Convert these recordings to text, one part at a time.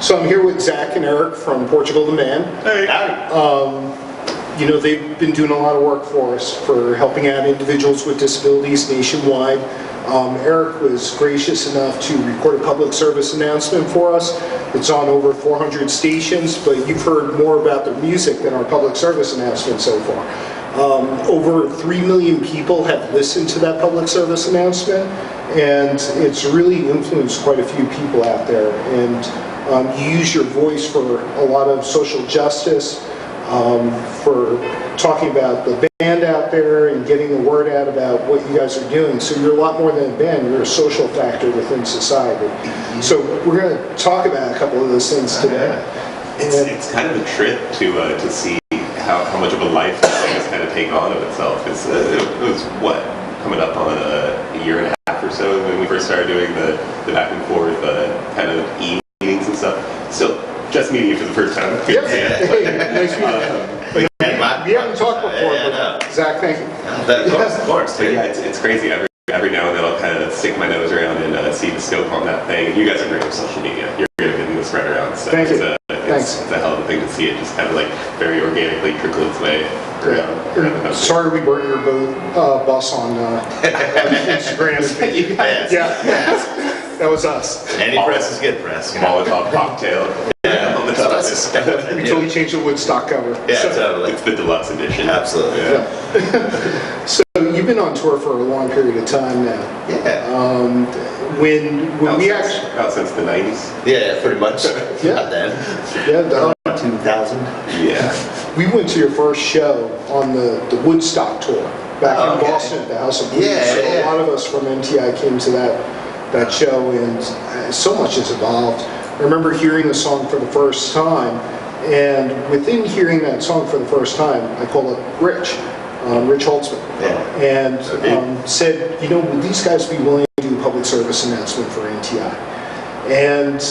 So I'm here with Zach and Eric from Portugal the Man. Hey. You know, they've been doing a lot of work for us for helping out individuals with disabilities nationwide. Eric was gracious enough to record a public service announcement for us. It's on over 400 stations, but you've heard more about their music than our public service announcement so far. Over 3 million people have listened to that public service announcement, and it's really influenced quite a few people out there. And you use your voice for a lot of social justice, for talking about the band out there and getting the word out about what you guys are doing. So you're a lot more than a band, you're a social factor within society. So we're going to talk about a couple of those things today. It's kind of a trip to see how much of a life this thing has kind of taken on of itself. It was what, coming up on a year and a half or so when we first started doing the back and forth kind of e-meetings and stuff. So just meeting you for the first time. Yes. Hey, nice meeting you. We haven't talked before, but Zach, thank you. Of course. But yeah, it's crazy. Every now and then I'll kind of stick my nose around and see the scope on that thing. And you guys are great with social media. You're good at getting this spread around. So thank you. It's a hell of a thing to see it just kind of like very organically trickle its way around. Sorry we burnt your bus on Instagram. Yeah. That was us. Any press is good press. Molotov cocktail. Yeah, on the top. We totally changed the Woodstock cover. Yeah, so, totally. It's the deluxe edition. Absolutely. Yeah. So you've been on tour for a long period of time now. Yeah. When we actually out since the 90s. Yeah, pretty much. Yeah. Not then. Yeah. 2000. Yeah. We went to your first show on the Woodstock tour back in Boston at the House of Blues. So a lot of us from MTI came to that show, and so much has evolved. I remember hearing the song for the first time, and within hearing that song for the first time, I called up Rich Holtzman, and said, you know, would these guys be willing to do a public service announcement for NTI? And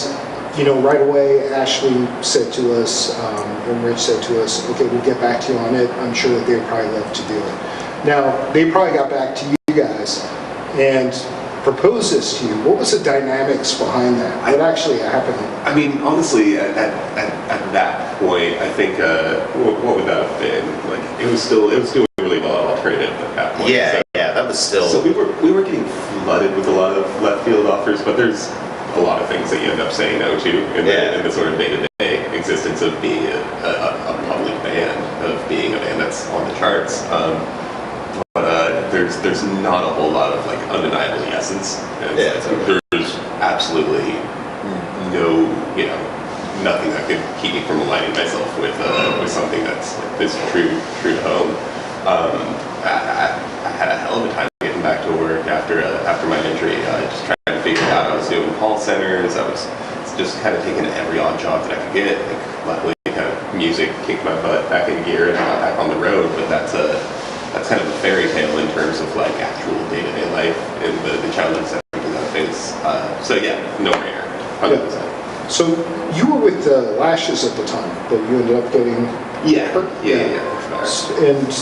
you know, right away, Ashley said to us, and Rich said to us, okay, we'll get back to you on it. I'm sure that they'd probably love to do it. Now, they probably got back to you guys and proposed this to you. What was the dynamics behind that? What actually happened? I mean, honestly, at that point, I think, what would that have been? Like, it was doing really well at Alternative at that point. Yeah, so, yeah, that was still. So we were getting flooded with a lot of left field offers, but there's a lot of things that you end up saying no to in the sort of day-to-day existence of being a public band, of being a band that's on the charts. But there's not a whole lot of like undeniable yeses. There's absolutely no, nothing that could keep me from aligning myself with something that's true to home. I had a hell of a time getting back to work after my injury. Just trying to figure it out. I was doing call centers. I was just kind of taking every odd job that I could get. Like, luckily, kind of music kicked my butt back in gear and I got back on the road. But that's kind of a fairy tale in terms of like actual day-to-day life and the challenges that people gotta face. So yeah, no brainer, 100%. So you were with the Lashes at the time, but you ended up getting hurt? Yeah. And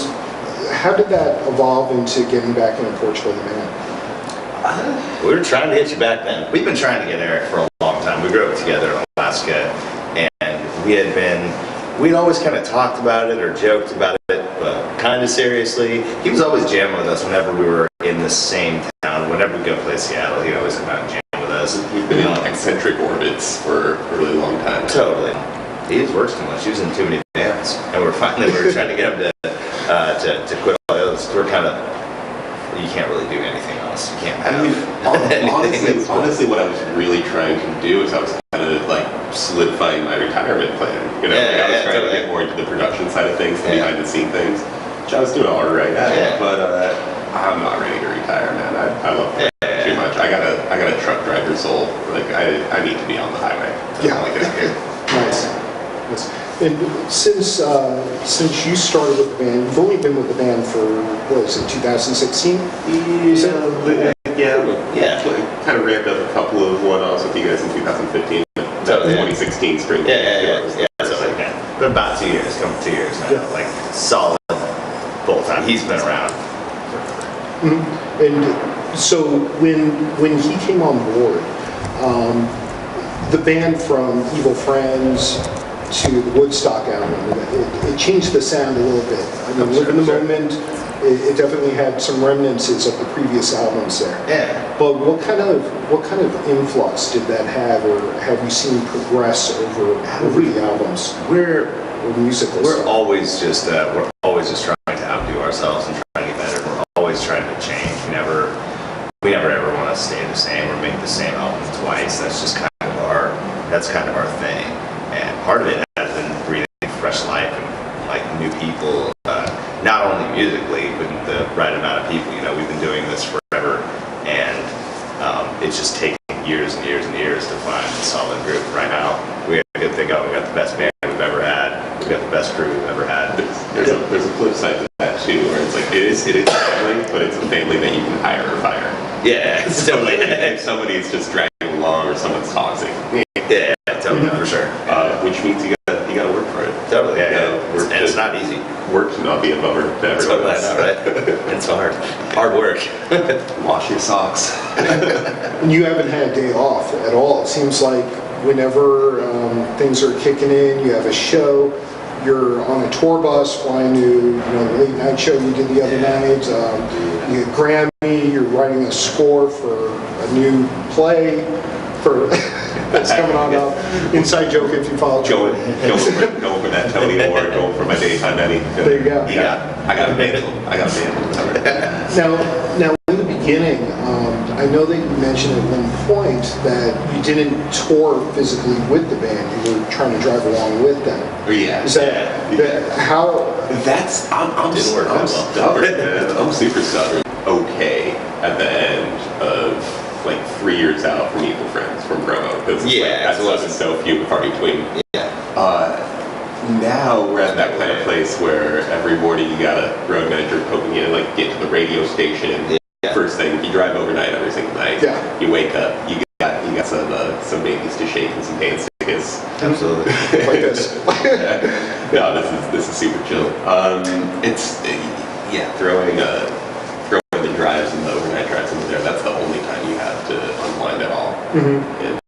how did that evolve into getting back into Portugal the Man? We were trying to get you back then. We've been trying to get Eric for a long time. We grew up together in Alaska, and we'd always kind of talked about it or joked about it, but kind of seriously. He was always jamming with us whenever we were in the same town. Whenever we go play Seattle, he'd always come out and jam with us. He's been in eccentric orbits for a really long time. Totally. He just works too much. He was in too many bands, and we were trying to get him to quit all the others. We're kind of, you can't really do anything else. You can't. I mean, honestly, what I was really trying to do is I was kind of like solidifying my retirement plan. I was trying to get more into the production side of things, the behind the scene things, which I was doing all right at. But I'm not ready to retire, man. I love it too much. I got a truck driver soul. Like I need to be on the highway. Like it here. Nice. And since you started with the band, you've only been with the band for, what is it, 2016? Yeah. Kind of ramped up a couple of one-offs with you guys in 2015. 2016 spring. But about 2 years, coming 2 years now, like solid full time. He's been around. And so when he came on board, the band from Evil Friends to the Woodstock album, it changed the sound a little bit. I mean, Live in the Moment, it definitely had some remnances of the previous albums there. Yeah. But what kind of influx did that have, or have you seen progress over the albums? We're musical we're stuff? always just trying to outdo ourselves and trying to get better. We're always trying to change. We never ever want to stay the same or make the same album twice. That's just kind of our thing. And part of it has been breathing fresh life and like new people, not only musically, but the right amount of people. We've been doing this forever, and it's just taken years and years and years to find a solid group. Right now, we have a good thing going. We got the best band we've ever had. We've got the best crew we've ever had. There's a flip side to that too, where it's like it is family, but it's a family that you can hire or fire. Yeah, it's totally. If somebody's just dragging along or someone's toxic, Yeah, totally, for sure. which means you gotta work for it. Totally, yeah. Work And it's not easy. Work should not be a bummer to everyone Totally, I else. know, right? It's hard work. Wash your socks. And you haven't had a day off at all. It seems like whenever things are kicking in, you have a show, you're on a tour bus flying to the late night show you did the other night. You get Grammy, you're writing a score for a new play that's coming on up. Inside joke if you follow. Going for that Tony Award, going for my daytime Emmy. There you go. I got a mantle. Now in the beginning, I know that you mentioned at one point that you didn't tour physically with the band. You were trying to drive along with them. Yeah. Is that how? That's I'm Didn't work that well. stubborn, man. I'm super stubborn. Okay, at the end of like 3 years out from Evil Friends from promo, because that's wasn't so few and far between. Yeah. Now we're at that kind of place where every morning you got a road manager poking you, like get to the radio station. Yeah. First thing, you drive overnight every single night. Yeah. You wake up, you got some babies to shake and some hands to kiss. Absolutely. Like this. No, this is super chill. It's throwing the drives and the overnight drives into there. That's the only time you have to unwind at all. And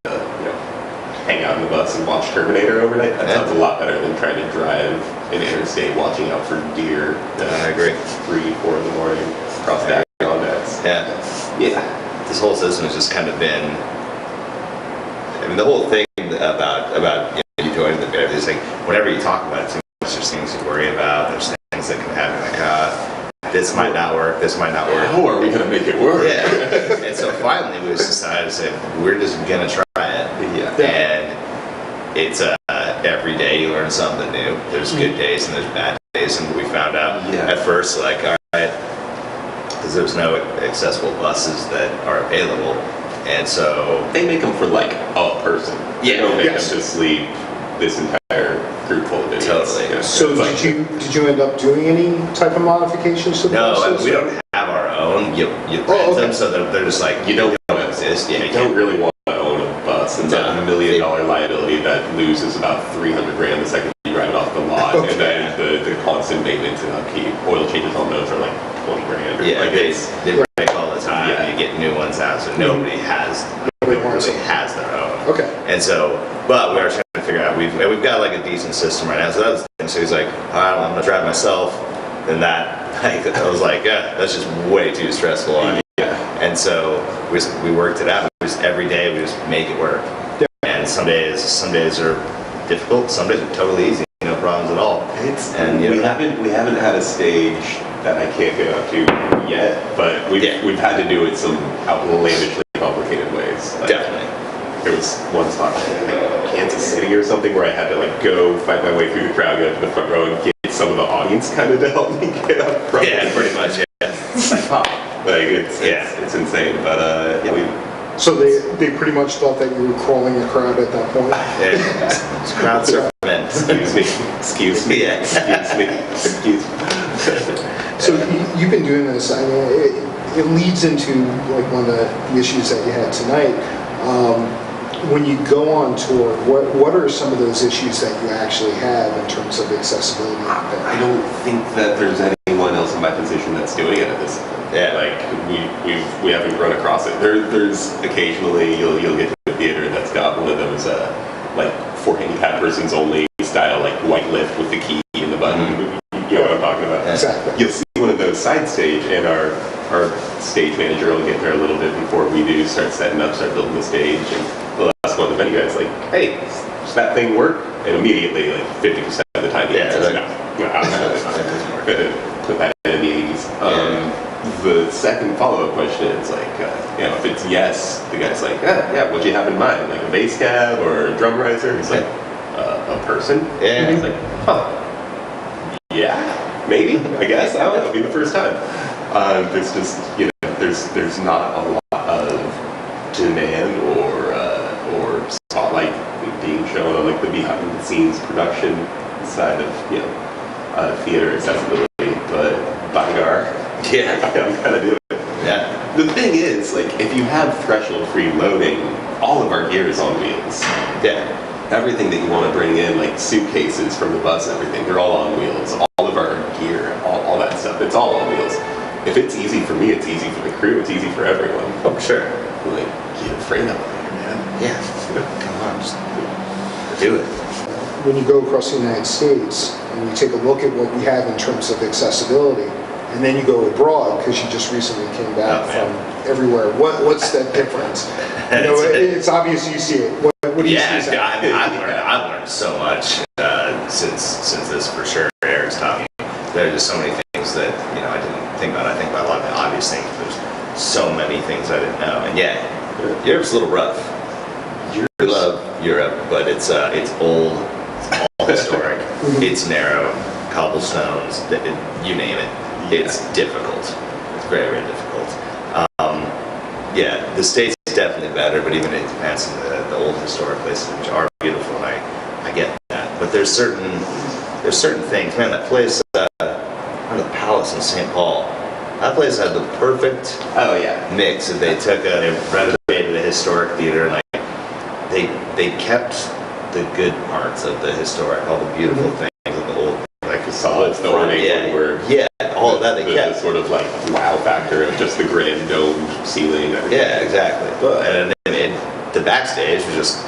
hang out in the bus and watch Terminator overnight. That sounds a lot better than trying to drive an interstate watching out for deer. I agree. 3-4 in the morning across the Adirondacks. Yeah. This whole system has just kind of been. I mean, the whole thing about you joining the band is like whenever you talk about it, there's things you worry about. There's things that can happen. Like, this might not work. This might not work. How are we gonna make it work? Yeah. And so finally, we just decided to say we're just gonna try it. Yeah. And it's every day you learn something new. There's good days and there's bad days, and we found out at first, like, all right, because there's no accessible buses that are available, and so They make them for like a person. Yeah. They don't make them to sleep this entire group full of idiots. Totally. Yeah. So It's did you end up doing any type of modifications to the no, buses? we don't have our own. You rent okay. them, so they're just like You don't exist. Yeah, You don't really want to own a bus. It's a $1 million liability that loses about $300 grand the second you drive it off the lot, and then the constant maintenance and upkeep. Oil changes on those are like 20 grand. Or Yeah, like they break all the time. Yeah. You get new ones out, so nobody really has their own. Okay. And so, but we are trying to figure out. We've got like a decent system right now. So that's the thing. So he's like, all right, well, I'm gonna drive myself. And that, I was like, yeah, that's just way too stressful on you. Yeah. And so we worked it out. Every day we just make it work. Yeah. And some days are difficult. Some days are totally easy. No problems at all. We haven't had a stage that I can't get up to yet, but we've had to do it some outlandishly complicated ways. Like, Definitely. There was one spot, like Kansas City or something, where I had to like go fight my way through the crowd, go to the front row, and get some of the audience kind of to help me get up front. Yeah, pretty much. Yeah. Like it's insane, but we. So they pretty much thought that you were crawling a crowd at that point? Yeah. It's crowd surfing. Excuse me. Yeah. Excuse me. So you've been doing this. I mean, it leads into like one of the issues that you had tonight. When you go on tour, what are some of those issues that you actually have in terms of accessibility? I don't think that there's anyone else in my position that's doing it at this point. Yeah. Like we haven't run across it. There's occasionally you'll get to a theater that's Eric's got one of those like for handicapped persons only style like white lift with the key and the button. You know what I'm talking about? Exactly. You'll see one of those side stage, and our stage manager will get there a little bit before we do, start setting up, start building the stage, and the last one, the venue guy's like, hey, does that thing work? And immediately, like 50% of the time, he answers no. Put that in the 80s. The second follow-up question is like, if it's yes, the guy's like, yeah, what'd you have in mind? Like a bass cab or a drum riser? He's like, a person? Yeah. And he's like, yeah, maybe, I guess. I don't know, it'll be the first time. There's just, there's not a lot of demand or spotlight being shown on like the behind the scenes production side of theater accessibility, but by gar, I'm kind of doing it. Yeah. The thing is, like, if you have threshold free loading, all of our gear is on wheels. Yeah. Everything that you want to bring in, like suitcases from the bus, everything, they're all on wheels. All of our gear, all that stuff, it's all on wheels. If it's easy for me, it's easy for the crew, it's easy for everyone. Oh, sure. Like, get a freight elevator, man. Yeah. Come on, just do it. When you go across the United States and you take a look at what we have in terms of accessibility, and then you go abroad, because you just recently came back from everywhere, what's that difference? It's obvious you see it. What do you see? I've learned so much since this for sure. Eric's taught me. There are just so many things that I didn't think about. I think about a lot of the obvious things. There's so many things I didn't know, and Europe's a little rough. I love Europe, but it's old, it's all historic, it's narrow, cobblestones, you name it. It's difficult. It's very, very difficult. The States is definitely better, but even it depends on the old historic places, which are beautiful, and I get that. But there's certain things. Man, that place, the Palace in St. Paul, that place had the perfect mix. They took they renovated a historic theater, and they kept the good parts of the historic, all the beautiful things of the old, like the solids, the ornate woodwork. All of that they kept. The sort of like wow factor of just the grand domed ceiling. Yeah, exactly. And the backstage was just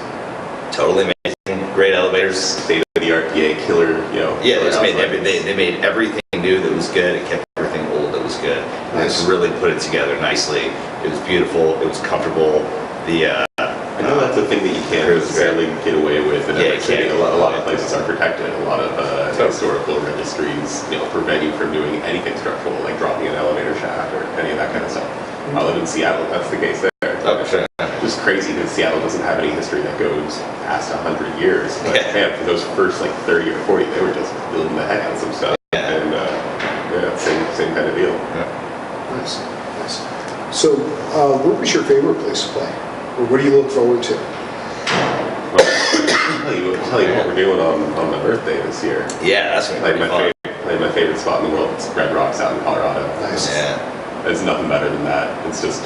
totally amazing. Great elevators, state of the art PA killer. They made everything new that was good. It kept everything old that was good. And they just really put it together nicely. It was beautiful. It was comfortable. I know that's the thing that you can't necessarily get away with in every city. A lot of places are protected. A lot of historical registries, prevent you from doing anything structural, like dropping an elevator shaft or any of that kind of stuff. I live in Seattle. That's the case there. Oh, sure. Just crazy that Seattle doesn't have any history that goes past 100 years. But man, for those first like 30 or 40, they were just building the heck out of some stuff. And same kind of deal. Nice. So, what was your favorite place to play? Or what do you look forward to? I'll tell you what we're doing on my birthday this year. Yeah, that's going to be fun. Played my favorite spot in the world. It's Red Rocks out in Colorado. Nice. There's nothing better than that. It's just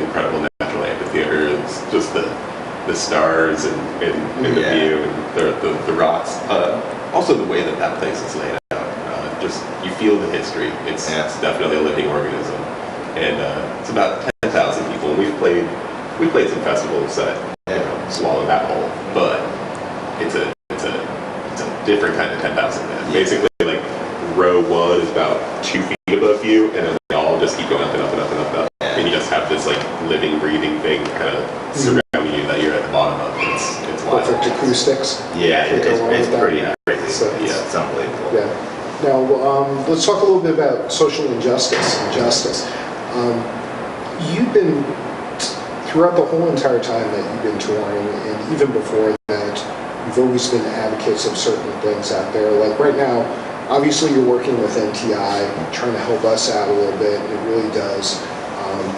incredible natural amphitheater. It's just the stars and the view and the rocks. Also the way that place is laid out. Just you feel the history. It's definitely a living organism. And it's about 10,000 people. And we played some festivals that swallow that whole, but it's a different kind of 10,000 man. Basically, like row 1 is about 2 feet above you, and then they all just keep going up and up and up and up and up. And you just have this like living, breathing thing kind of surrounding you that you're at the bottom of. It's wild. Perfect acoustics. Yeah, it's pretty crazy. So, it's unbelievable. Yeah. Now, let's talk a little bit about social injustice and justice. You've been, throughout the whole entire time that you've been touring, and even before that, you've always been advocates of certain things out there. Like right now, obviously you're working with NTI, trying to help us out a little bit, and it really does.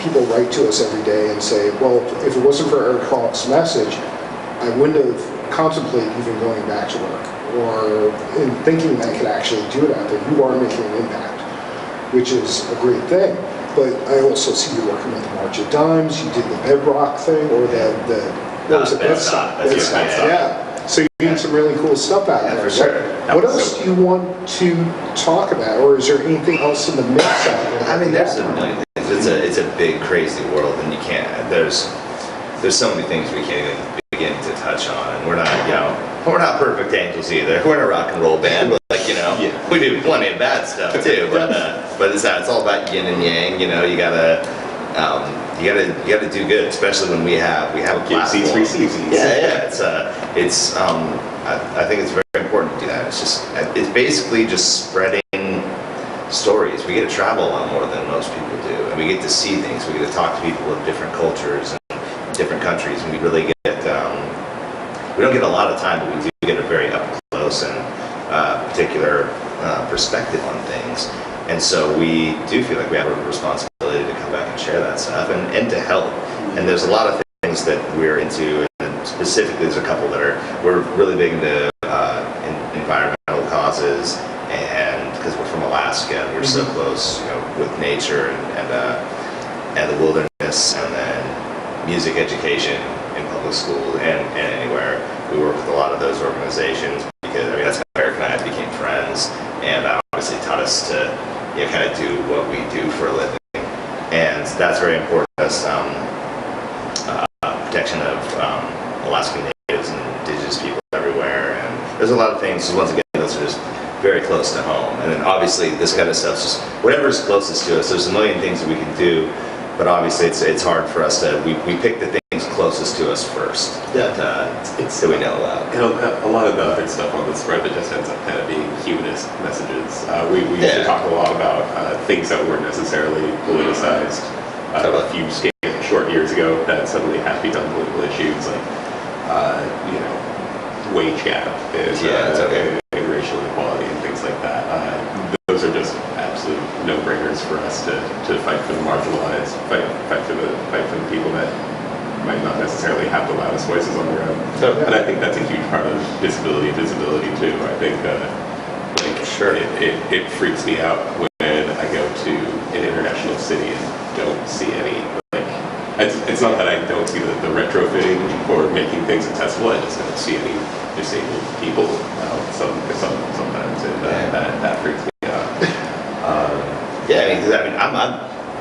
People write to us every day and say, well, if it wasn't for Eric Hawk's message, I wouldn't have contemplated even going back to work, or in thinking that I could actually do it out there. You are making an impact, which is a great thing. But I also see you working with the March of Dimes. You did the Bedrock thing, or what was it? Bedstop. Yeah. So you're doing some really cool stuff out there. For sure. What else do you want to talk about, or is there anything else in the mix out there? I mean, there's a million things. It's a big, crazy world, and you can't. There's so many things we can't even beginning to touch on. And we're not, we're not perfect angels either. We're in a rock and roll band, but we do plenty of bad stuff too. But it's all about yin and yang. You gotta do good, especially when we have a platform. I think it's very important to do that. It's basically just spreading stories. We get to travel a lot more than most people do, and we get to see things. We get to talk to people of different cultures and different countries, and we really get. We don't get a lot of time, but we do get a very up close and particular perspective on things. And so we do feel like we have a responsibility to come back and share that stuff and to help. And there's a lot of things that we're into, and specifically there's a couple that we're really big into environmental causes, and because we're from Alaska and we're so close, with nature and the wilderness, and then music education in public school and anywhere. We work with a lot of those organizations because that's how Eric and I became friends, and obviously taught us to kind of do what we do for a living, and that's very important to us. Protection of Alaskan natives and indigenous people everywhere, and there's a lot of things. Once again, those are just very close to home, and then obviously this kind of stuff's just whatever's closest to us. There's a million things that we can do, but obviously it's hard for us to we pick the things closest to us first that we know about. A lot of the other stuff on the spread that just ends up kind of being humanist messages. We used to talk a lot about things that weren't necessarily politicized. A few short years ago that suddenly have become political issues, like wage gap and racial inequality and things like that. Those are just absolute no-brainers for us to fight for the marginalized, fight for the people that might not necessarily have the loudest voices on their own. And I think that's a huge part of visibility too. I think it freaks me out when I go to an international city and don't see any. It's not that I don't see the retrofitting or making things accessible. I just don't see any disabled people sometimes, and that freaks me out.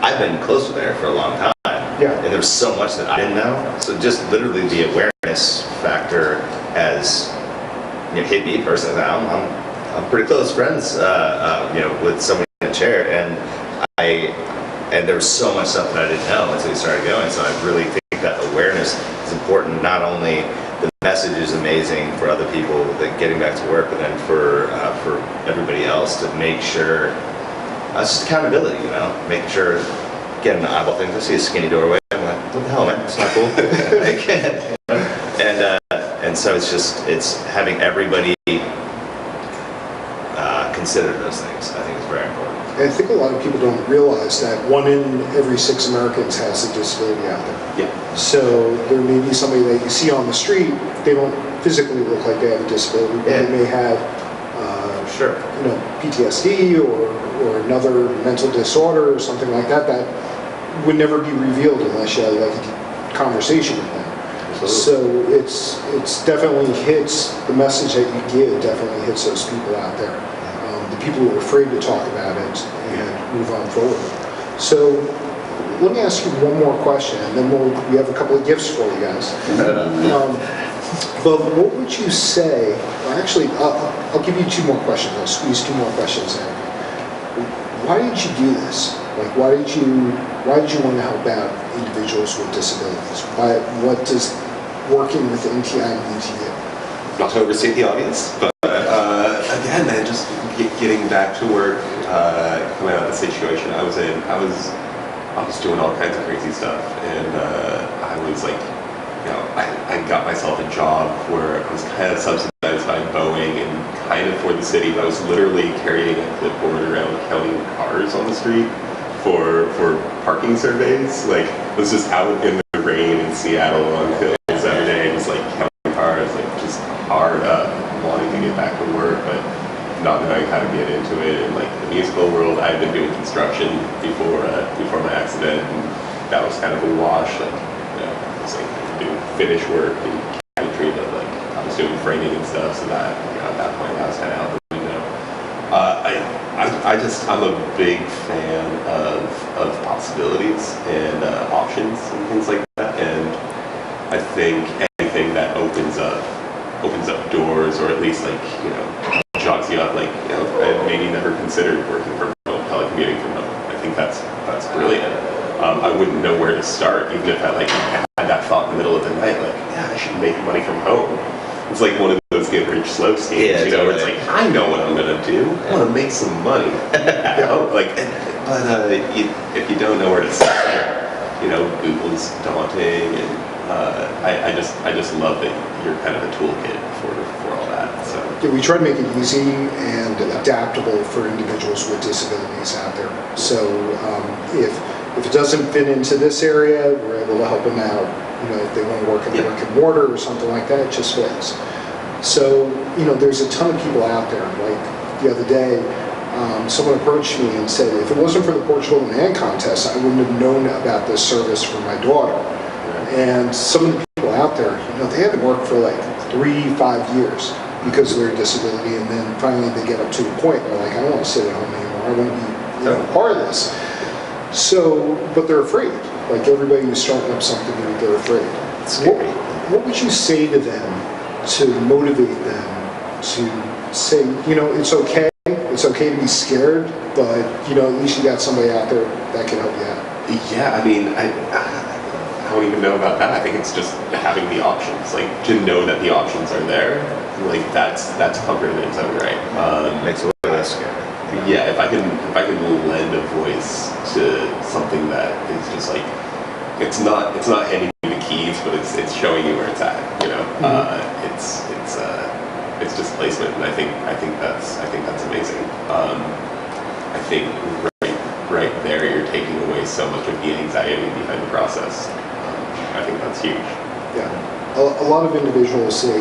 I've been close to there for a long time. Yeah. And there's so much that I didn't know. So just literally the awareness factor has hit me personally. I'm pretty close friends, with someone in a chair, and there was so much stuff that I didn't know until we started going. So I really think that awareness is important. Not only the message is amazing for other people that getting back to work, but then for everybody else to make sure. It's just accountability, making sure. Getting the eyeball things. I see a skinny doorway. I'm like, what the hell, man? It's not cool. And so it's having everybody consider those things. I think is very important. I think a lot of people don't realize that 1 in every 6 Americans has a disability out there. Yeah. So there may be somebody that you see on the street. They don't physically look like they have a disability, but they may have, PTSD or another mental disorder or something like that would never be revealed unless you had a conversation with them. Absolutely. So it's definitely hits the message that you give. Definitely hits those people out there. The people who are afraid to talk about it and move on forward. So let me ask you one more question, and then we have a couple of gifts for you guys. But what would you say? Well, actually, I'll give you 2 more questions. I'll squeeze 2 more questions in. Why did you do this? Why did you want to help out individuals with disabilities? What does working with NTI mean to you? Not to overstate the audience, but again, man, just getting back to work, coming out of the situation I was in, I was doing all kinds of crazy stuff, and I was I got myself a job where I was kind of subsidized by Boeing and kind of for the city, but I was literally carrying a clipboard around counting cars on the street for parking surveys. I was just out in the rain in Seattle on hills every day, just counting cars, just hard up, wanting to get back to work, but not knowing how to get into it. And the musical world, I had been doing construction before my accident, and that was kind of a wash. I was doing finish work and cabinetry, but I was doing framing and stuff, so that at that point I was kind of out the window. I'm a big fan of possibilities and options and things like that, and I think anything that opens up doors, or at least like, you know, jogs you up. Like, you know, I had maybe never considered working from home, telecommuting from home. I think that's brilliant. I wouldn't know where to start, even if I had that thought in the middle of the night, like, yeah, I should make money from home. It's like one of those get rich slow schemes, you know, where it's like, I know what I'm gonna do. I want to make some money at home. Like, but if you don't know where to start, you know, Google's daunting, and I just love that you're kind of a toolkit for all that. So yeah, we try to make it easy and adaptable for individuals with disabilities out there. So if it doesn't fit into this area, we're able to help them out. You know, if they want to work in brick and mortar or something like that, it just fits. So, you know, there's a ton of people out there. Like the other day, someone approached me and said, if it wasn't for the Portugal Man contest, I wouldn't have known about this service for my daughter. And some of the people out there, you know, they haven't worked for like 3-5 years because of their disability, and then finally they get up to a point where they're like, I don't want to sit at home anymore. I want to be, you know, part of this. So, but they're afraid. Like everybody who's starting up something new, they're afraid. What would you say to them to motivate them to say, you know, it's okay to be scared, but, you know, at least you got somebody out there that can help you out? Yeah, I mean, I don't even know about that. I think it's just having the options, like to know that the options are there. Like that's comfort in its own right. Makes it a little less scary. Yeah, if I can lend a voice to something that is just like, it's not handing you the keys, but it's showing you where it's at. You know, it's just placement, and I think that's amazing. I think right there, you're taking away so much of the anxiety behind the process. I think that's huge. Yeah, a lot of individuals say,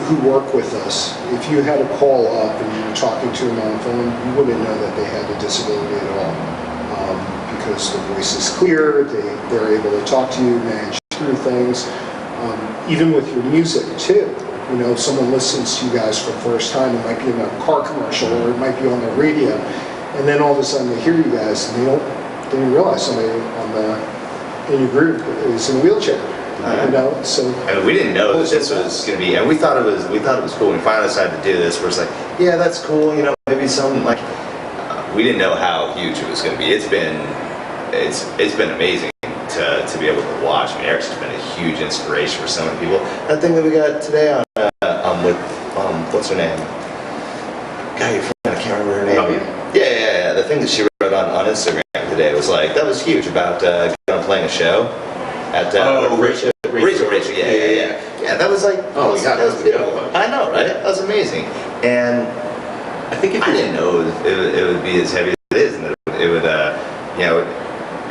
who work with us, if you had to call up and you were talking to them on the phone, you wouldn't know that they had a disability at all, because their voice is clear, they're able to talk to you, manage through things. Even with your music too, you know, if someone listens to you guys for the first time, it might be in a car commercial or it might be on the radio, and then all of a sudden they hear you guys and they didn't realize somebody in your group is in a wheelchair. You know, so and we didn't know that this was going to be, and we thought it was cool. When we finally decided to do this, we're just like, yeah, that's cool. You know, maybe some like we didn't know how huge it was going to be. It's been amazing to be able to watch. I mean, Eric's been a huge inspiration for so many people. That thing that we got today on with what's her name? God, your friend, I can't remember her name. Yeah. The thing that she wrote on Instagram today was like, that was huge about playing a show. At Rachel, yeah. That was like, oh my God, that was beautiful. I know, right? That was amazing. And I think I didn't know it would be as heavy as it is, and that it would, you know,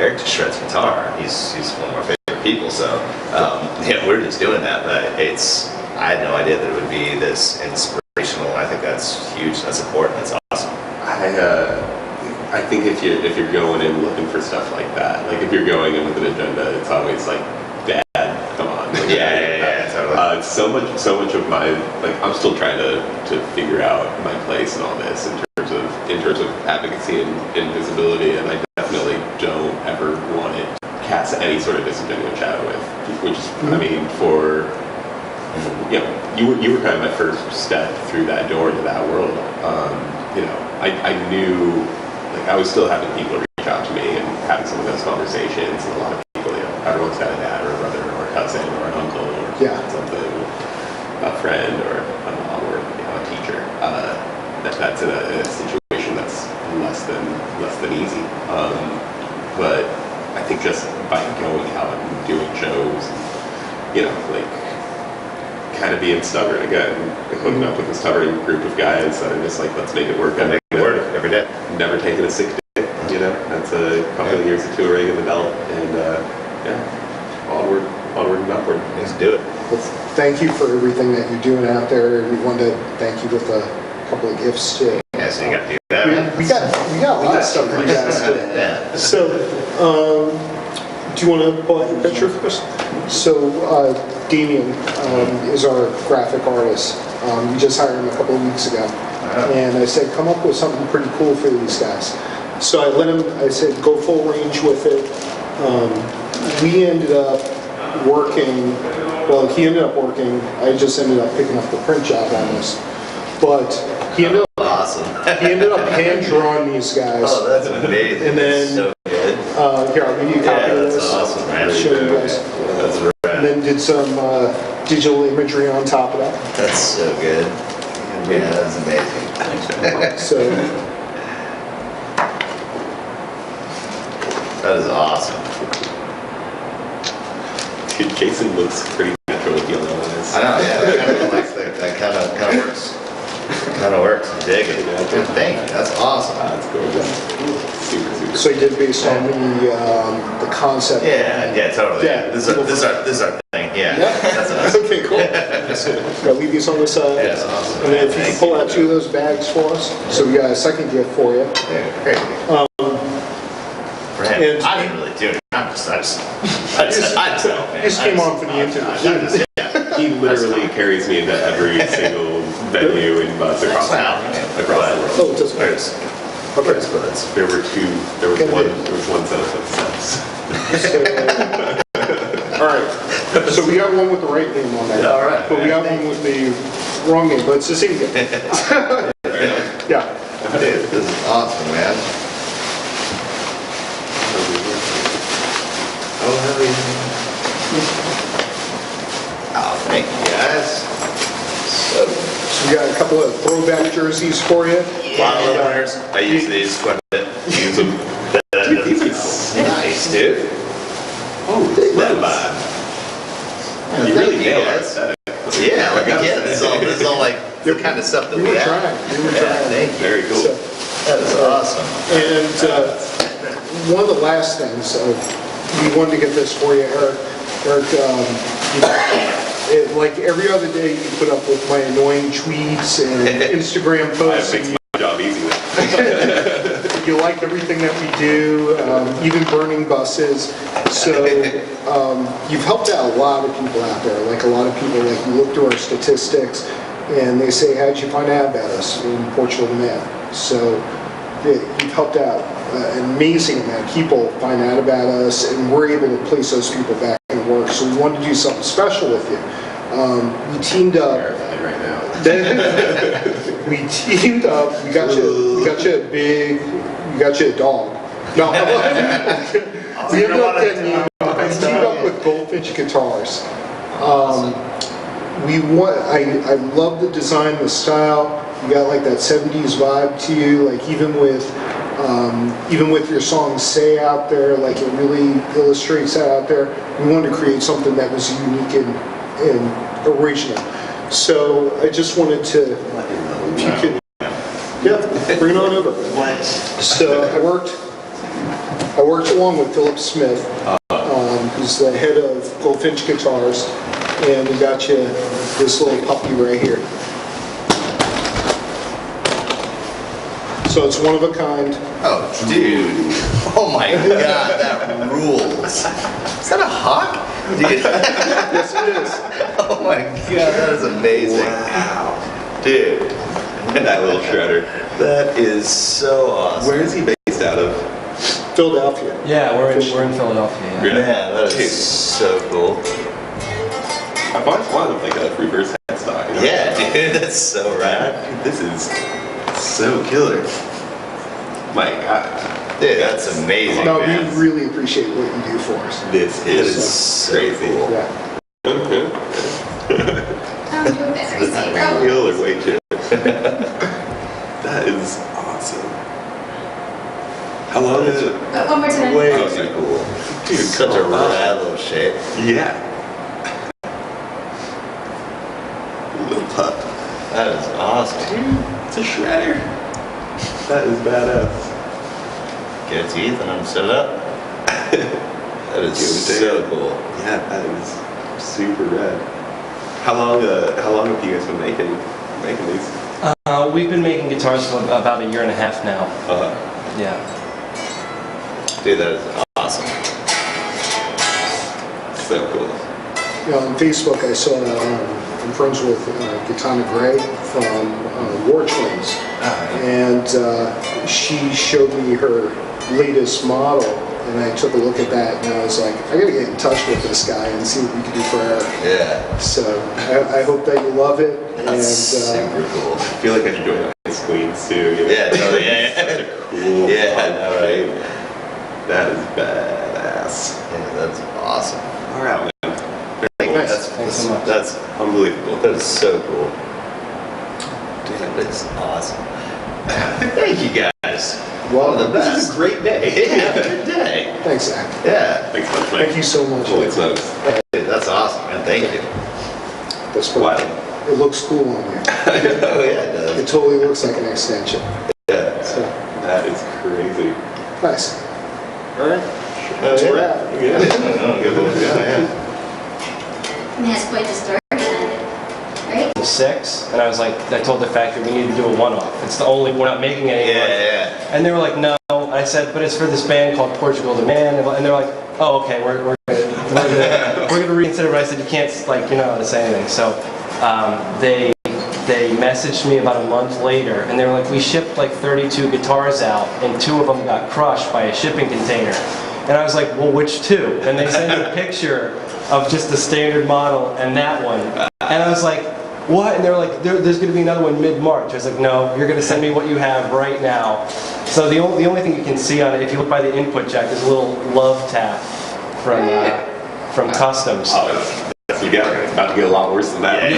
Eric just shreds guitar. He's one of our favorite people, so yeah, we're just doing that. But I had no idea that it would be this inspirational. I think that's huge. That's important. That's awesome. I think if you're going in looking for stuff like that, like if you're going in with an agenda, it's always like, Dad, come on. Like, yeah, totally. So much of my, like, I'm still trying to figure out my place in all this in terms of advocacy and visibility, and I definitely don't ever want to cast any sort of disingenuous shadow with, which is, I mean, you know, you were kind of my first step through that door to that world. You know, I knew. Like, I was still having people reach out to me and having some of those conversations, and a lot of people, you know, everyone's got a dad or a brother or a cousin or an uncle or something, a friend or a mom or, you know, a teacher. That's in a situation that's less than easy. But I think just by going out and doing shows, you know, like kind of being stubborn again, hooking up with a stubborn group of guys that are just like, let's make it work. Every day. Never taken a sick day, you know. That's a couple of years of touring in the belt, and onward and upward. Let's do it. Well, thank you for everything that you're doing out there. We wanted to thank you with a couple of gifts too. Yeah, so you got to do that. We got a lot of stuff for you guys too. Yeah. So, do you want to pull out your picture first? So, Damien is our graphic artist. We just hired him a couple of weeks ago. And I said, come up with something pretty cool for these guys. So I said, go full range with it. We ended up working Well, he ended up working, I just ended up picking up the print job on this. But he ended up, Awesome. he ended up hand drawing these guys. Oh, that's amazing. And then, that's so good. Here, I'll give you a copy Yeah, of that's this. awesome, man. Show you guys. That's And rad. then did some digital imagery on top of that. That's so good. Yeah, that's amazing. So, That is awesome. Jason looks pretty natural with yellow eyes. I know, yeah, that kind of likes that. That kind of works. Kind of works. I'm digging it. Good, thank you. That's awesome. That's gorgeous. Super, super. so he did based on the concept. Yeah, yeah, totally. Yeah. This is our thing. Yeah. Yeah. That's awesome. Okay, cool. I'll leave these on the side. Yeah, that's awesome. And then if you Thank can pull you. out 2 of those bags for us. So we got a second gift for you. Yeah, great. For him, and- I didn't really do anything. I just know, man. Just came on for the interview. He literally carries me into every single venue and bus across the world. Oh, it doesn't matter. Where's Buds? There were one set of steps. All right. So we got one with the right name on there. All right. But we got one with the wrong name, but it's the same gift. Yeah. Dude, this is awesome, man. Oh, hell yeah. Oh, thank you, guys. So we got a couple of throwback jerseys for you. Wow, winners. I use these quite a bit. Use them. Nice, dude. Oh, That vibe. you really Thank you, nailed guys. that. Yeah, like again, this is all like the kind of stuff that You we were have. trying. You were Yeah, trying. thank you. Very cool. So, That is awesome. and one of the last things, we wanted to get this for you, Eric. Eric, you know, like every other day you put up with my annoying tweets and Instagram That posts. makes And my job easy then. you like everything that we do, even burning buses. So you've helped out a lot of people out there. Like a lot of people, like you look through our statistics and they say, how'd you find out about us in Portugal and Man? So you've helped out an amazing amount of people find out about us, and we're able to place those people back in work. So we wanted to do something special with you. We teamed up. Terrified right now. We teamed up. We got you a dog. No, we ended up getting you. I teamed up with Goldfinch Guitars. I love the design, the style. You got like that 70s vibe to you. Like even with your song "Say" out there, like it really illustrates that out there. We wanted to create something that was unique and original. So I just wanted to, if you could, yeah, bring it on over. What? So I worked along with Philip Smith, who's the head of Goldfinch Guitars, and we got you this little puppy right here. So it's one of a kind. Oh, dude. Oh my god, that rules. Is that a hawk? Dude. Yes, it is. Oh my god, that is amazing. Wow. Dude. That little shredder. That is so awesome. Where is he based out of? Philadelphia. Yeah, we're in Philadelphia. Yeah. Really? Man, that is so cool. I've always wanted like a reverse headstock. You know? Yeah, dude, that's so rad. This is so killer. My God. Dude, that's amazing, No, man. we really appreciate what you do for us. This It is is so crazy. cool. Yeah. Killer way too. That is awesome. How long is it? One more time. Way too cool. Dude, such a rad little shape. Yeah. Little pup. That is awesome. It's a shredder. That is badass. Get it to Ethan and set it up. That is so cool. Yeah, that is super rad. How long have you guys been making these? We've been making guitars for about 1.5 years now. Yeah. Dude, that is awesome. So cool. You know, on Facebook, I saw, I'm friends with Katana Gray from War Twins, and she showed me her latest model, and I took a look at that, and I was like, I gotta get in touch with this guy and see what we can do for Eric. Yeah. So I hope that you love it. That's super cool. I feel like I should join Ice Queens too. You know? Yeah, totally. Yeah, Such a cool. yeah, I know, right? That is badass. Yeah, that's awesome. All right, man. Nice. Thanks so much. That's unbelievable. That is so cool. Dude, that is awesome. Thank you guys. Well, the best. This is a great day. Yeah, good day. Thanks, Zach. Yeah. Thanks so much, Mike. Thank you so much. Holy smokes. Dude, that's awesome, man. Thank you. That's cool. Wild. It looks cool on you. Oh, yeah, it does. It totally looks like an extension. Yeah. So, That is crazy. nice. All right. That's a wrap. Yeah. Good one. Yeah. It has quite the story behind it, right? 6, and I was like, I told the factory we need to do a one-off. It's the only, we're not making any more. Yeah. And they were like, no. I said, but it's for this band called Portugal the Man. And they're like, oh, okay, we're gonna reconsider. But I said, you can't, like, you're not allowed to say anything. So they messaged me about a month later, and they were like, we shipped like 32 guitars out, and 2 of them got crushed by a shipping container. And I was like, well, which 2? And they sent me a picture of just the standard model and that one. And I was like, what? And they were like, there's going to be another one mid-March. I was like, no, you're going to send me what you have right now. So the only thing you can see on it, if you look by the input jack, is a little love tap from Customs. Oh, you got it. It's about to get a lot worse than that.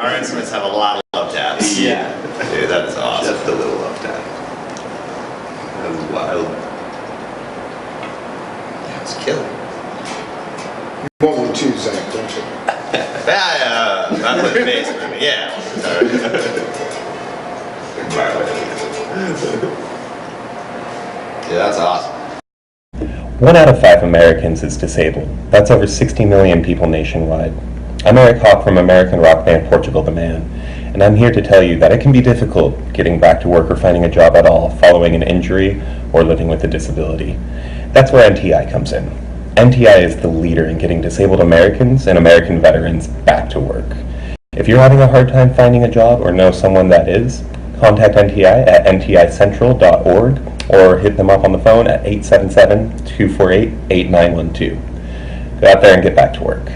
Our instruments have a lot of love taps. Yeah. Dude, that is awesome. Just a little love tap. That was wild. Yeah, it's killing. You want one too, Zach, don't you? Yeah, I'm with the bass for me. Yeah. Yeah, that's awesome. 1 out of 5 Americans is disabled. That's over 60 million people nationwide. I'm Eric Howk from American rock band Portugal the Man, and I'm here to tell you that it can be difficult getting back to work or finding a job at all following an injury or living with a disability. That's where NTI comes in. NTI is the leader in getting disabled Americans and American veterans back to work. If you're having a hard time finding a job or know someone that is, contact NTI at nticentral.org or hit them up on the phone at 877-248-8912. Go out there and get back to work.